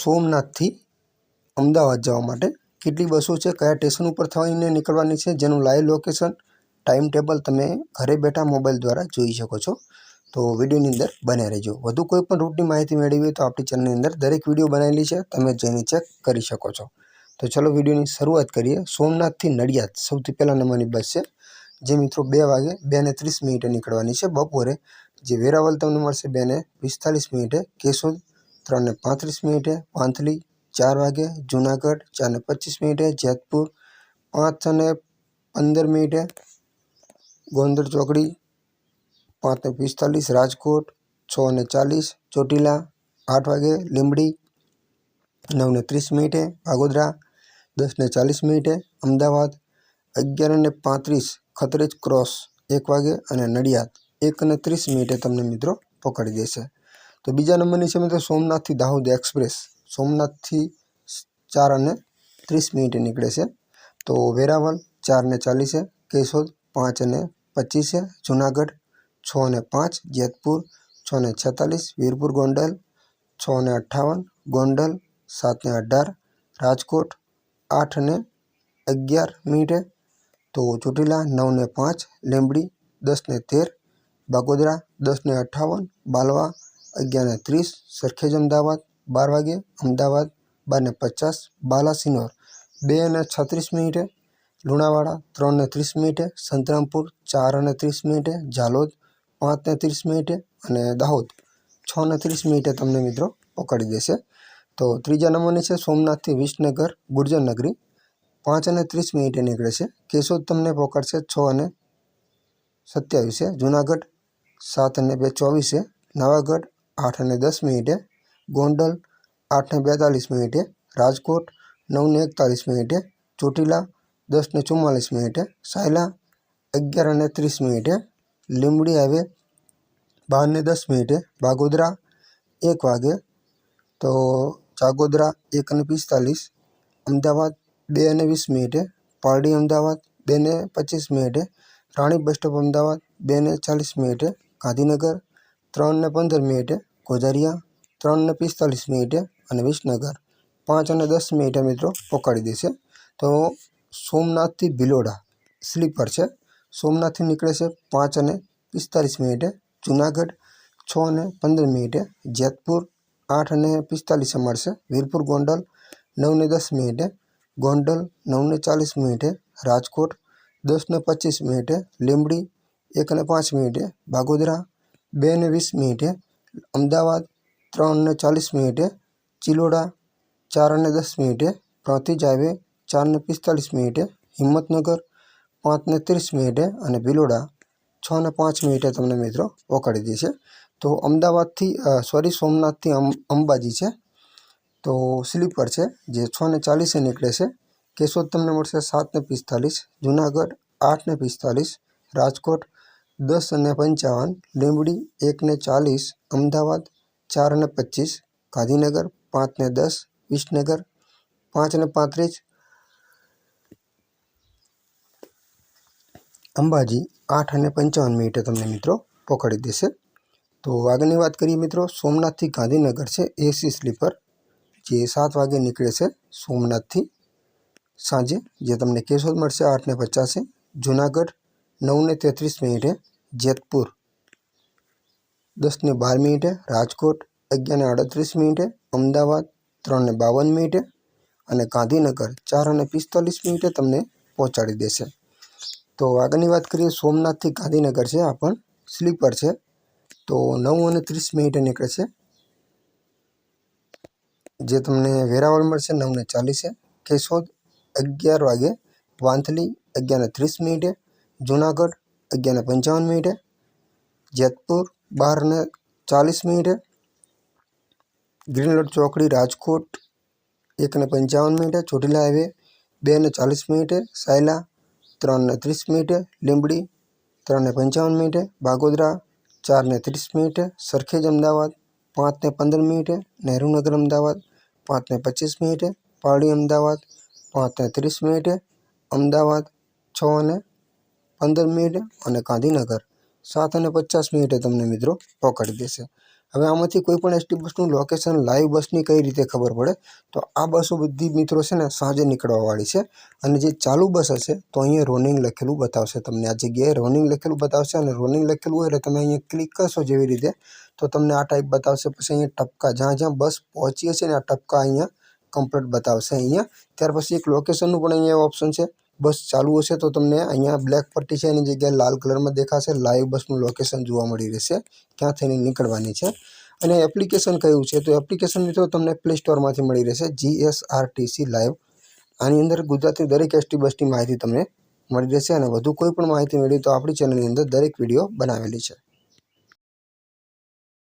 સોમનાથથી અમદાવાદ જવા માટે કેટલી બસો છે, કયા સ્ટેશન ઉપર થઈને નીકળવાની છે, જેનું લાઈવ લોકેશન ટાઈમ ટેબલ તમે ઘરે બેઠા મોબાઈલ દ્વારા જોઈ શકો છો। તો વિડીયોની અંદર બન્યા રહેજો। વધુ કોઈ પણ રૂટની માહિતી મેળવી હોય તો આપણી ચેનલની અંદર દરેક વિડીયો બનાવેલી છે, તમે જઈને ચેક કરી શકો છો। તો ચલો વિડીયોની શરૂઆત કરીએ। સોમનાથથી નડિયાદ સૌથી પહેલા નંબરની બસ છે, જે મિત્રો 2 વાગે 2:30 નીકળવાની છે બપોરે। જે વેરાવળ તમને મળશે 2:45, કેશોદ 3:35, પાંથલી 4 વાગે, જુનાગઢ 4:25, જેતપુર 5:15, ગોંડલ ચોકડી 5:45, રાજકોટ 6:40, ચોટીલા 8 વાગે, લીંબડી 9:30, વાગોદરા 10:40, અમદાવાદ 11:35, ખત્રેજ ક્રોસ 1 વાગે અને નડિયાદ 1:30 તમને મિત્રો પકડી દેશે। તો બીજા નંબરની છે મિત્રો સોમનાથથી દાહોદ એક્સપ્રેસ, સોમનાથથી 4:30 નીકળે છે। તો વેરાવળ 4:40, કેશોદ 5:25, જુનાગઢ 6:05, જેતપુર 6:46, વીરપુર ગોંડલ 6:58, ગોંડલ 7:18, રાજકોટ 8:11, તો ચોટીલા 9:05, લીંબડી 10:13, બાગોદરા 10:58, બાલવા 11:30, સરખેજ અમદાવાદ 12 વાગે, અમદાવાદ 12:50, બાલાસિનોર 2:36, લુણાવાડા 3:30, સંતરામપુર 4:30, ઝાલોદ 5:30 અને દાહોદ 6:30 તમને મિત્રો પકડી દેશે। તો ત્રીજા નંબરની છે સોમનાથથી વિસનગર ગુર્જરનગરી 5:30 નીકળે છે। કેશોદ તમને પકડશે 6:27, જુનાગઢ 7:24, નવાગઢ 8:10, ગોંડલ 8:42, રાજકોટ 9:41, ચોટીલા 10:44, સાયલા 11:30, લીંબડી હાઈવે 12:10, બાગોદરા 1 વાગે, તો ચાગોદરા 1:45, અમદાવાદ 2:20, પારડી અમદાવાદ 2:25, રાણી બસ સ્ટોપ અમદાવાદ 2:40, ગાંધીનગર 3:15, ગોઝારિયા 3:45 અને વિસનગર 5:10 મિત્રો પકડી દેશે। તો સોમનાથથી ભિલોડા સ્લીપર છે, સોમનાથથી નીકળે છે 5:45, જુનાગઢ 6:15, જેતપુર 8:45 મળશે, વીરપુર ગોંડલ 9:10, ગોંડલ 9:40, રાજકોટ 10:25, લીંબડી 1:05, બાગોદરા 2:20, અમદાવાદ 3:40, ચિલોડા 4:10, પ્રાંતિજ હાઈવે 4:45, હિંમતનગર 5:30 અને ભિલોડા 6:05 તમને મિત્રો પકડી દેશે। તો સોમનાથથી અંબાજી છે, તો સ્લીપર છે, જે 6:40 નીકળે છે। કેશોદ તમને મળશે 7:45, જુનાગઢ 8:45, રાજકોટ 10:55, લીંબડી 1:40, અમદાવાદ 4:25, ગાંધીનગર 5:10, વિસનગર 5:35, અંબાજી 8:55 તમને મિત્રો પકડી દેશે। તો આગળની વાત કરીએ મિત્રો સોમનાથથી ગાંધીનગર છે એસી સ્લીપર, જે 7 વાગે નીકળે છે સોમનાથથી સાંજે, જે તમને કેશોદ મળશે 8:50, જુનાગઢ 9:33, જેતપુર 10:12, રાજકોટ 11:38, અમદાવાદ 3:52 અને ગાંધીનગર 4:45 તમને પહોંચાડી દેશે। તો આગળની વાત કરીએ સોમનાથથી ગાંધીનગર છે, આ પણ સ્લીપર છે, તો 9:30 નીકળે છે, જે તમને વેરાવળ મળશે 9:40, કેશોદ 11 વાગે, વાંથલી 11:30, જુનાગઢ 11:55, જેતપુર 12:40, ગ્રીનલડ ચોકડી રાજકોટ 1:55, ચોટીલા હાઈવે 2:40, સાયલા 3:30, લીંબડી 3:55, બાગોદરા 4:30, સરખેજ અમદાવાદ 5:15, નહેરુનગર અમદાવાદ 5:25, પારડી અમદાવાદ 5:30, અમદાવાદ 6:15 અને ગાંધીનગર 7:50 તમને મિત્રો પકડી દેશે। હવે આમાંથી કોઈ પણ એસટી બસનું લોકેશન લાઈવ બસની કઈ રીતે ખબર પડે? તો આ બસો બધી મિત્રો છે ને સાંજે નીકળવાવાળી છે અને જે ચાલુ બસ હશે તો અહીંયા રોનિંગ લખેલું બતાવશે તમને. આ જગ્યાએ રોનિંગ લખેલું બતાવશે અને રોનિંગ લખેલું હોય એટલે તમે અહીંયા ક્લિક કરશો જેવી રીતે તો તમને આ ટાઈપ બતાવશે. પછી અહીંયા ટપકા જ્યાં જ્યાં બસ પહોંચી હશે ને આ ટપકા અહીંયા કમ્પ્લીટ બતાવશે અહીંયા. ત્યાર પછી એક લોકેશનનું પણ અહીંયા ઓપ્શન છે. બસ ચાલુ હશે તો તમને અહીંયા બ્લેક પટ્ટી છે એની જગ્યાએ લાલ કલરમાં દેખાશે. લાઈવ બસનું લોકેશન જોવા મળી રહેશે ક્યાં થઈને નીકળવાની છે. અને એપ્લિકેશન કયું છે તો એપ્લિકેશન મિત્રો તમને પ્લે સ્ટોરમાંથી મળી રહેશે. GSRTC live. આની અંદર ગુજરાતની દરેક એસટી બસની માહિતી તમને મળી રહેશે અને વધુ કોઈ પણ માહિતી મેળવી તો આપણી ચેનલની અંદર દરેક વિડીયો બનાવેલી છે.